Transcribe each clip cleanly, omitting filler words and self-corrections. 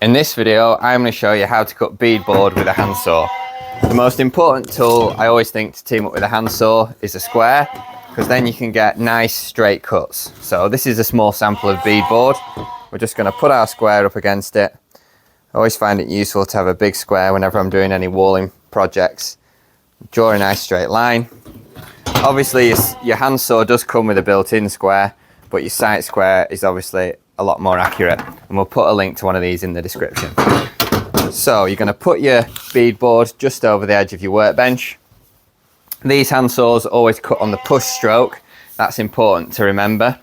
In this video, I'm going to show you how to cut beadboard with a handsaw. The most important tool I always think to team up with a handsaw is a square, because then you can get nice straight cuts. So this is a small sample of beadboard. We're just going to put our square up against it. I always find it useful to have a big square whenever I'm doing any walling projects. Draw a nice straight line. Obviously your handsaw does come with a built-in square, but your sight square is obviously a lot more accurate, and we'll put a link to one of these in the description. So you're going to put your beadboard just over the edge of your workbench. These handsaws always cut on the push stroke. That's important to remember.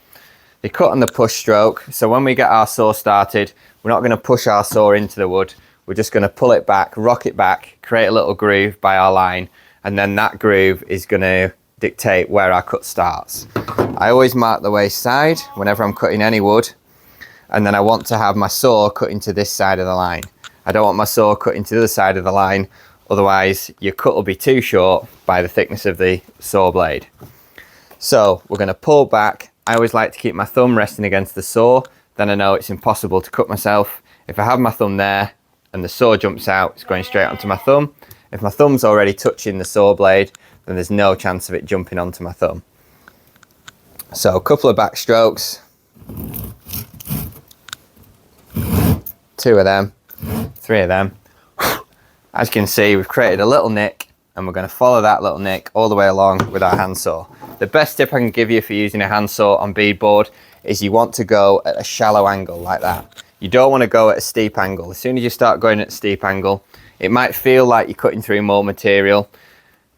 They cut on the push stroke, so when we get our saw started, we're not going to push our saw into the wood. We're just going to pull it back, rock it back, create a little groove by our line, and then that groove is going to dictate where our cut starts. I always mark the waste side whenever I'm cutting any wood, and then I want to have my saw cut into this side of the line. I don't want my saw cut into the other side of the line, otherwise your cut will be too short by the thickness of the saw blade. So we're going to pull back. I always like to keep my thumb resting against the saw, then I know it's impossible to cut myself. If I have my thumb there and the saw jumps out, it's going straight onto my thumb. If my thumb's already touching the saw blade, then there's no chance of it jumping onto my thumb. So a couple of back strokes. 2 of them, 3 of them. As you can see, we've created a little nick, and we're going to follow that little nick all the way along with our handsaw. The best tip I can give you for using a handsaw on beadboard is you want to go at a shallow angle like that. You don't want to go at a steep angle. As soon as you start going at a steep angle, it might feel like you're cutting through more material,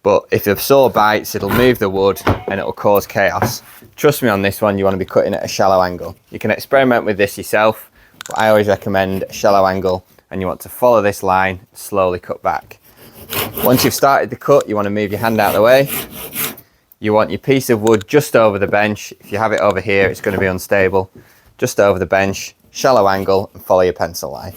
but if the saw bites, it'll move the wood and it'll cause chaos. Trust me on this one, you want to be cutting at a shallow angle. You can experiment with this yourself, but I always recommend a shallow angle, and you want to follow this line, slowly cut back. Once you've started the cut, you want to move your hand out of the way. You want your piece of wood just over the bench. If you have it over here, it's going to be unstable. Just over the bench, shallow angle, and follow your pencil line.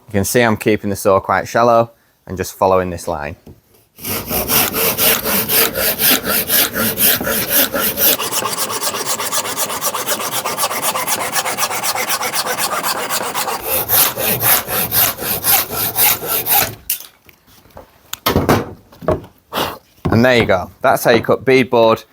You can see I'm keeping the saw quite shallow and just following this line. And there you go. That's how you cut beadboard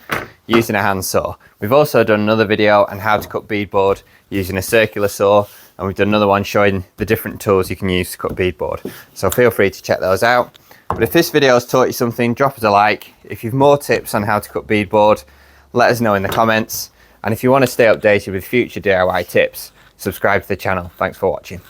using a handsaw. We've also done another video on how to cut beadboard using a circular saw, and we've done another one showing the different tools you can use to cut beadboard. So feel free to check those out. But if this video has taught you something, drop us a like. If you've more tips on how to cut beadboard, let us know in the comments. And if you want to stay updated with future DIY tips, subscribe to the channel. Thanks for watching.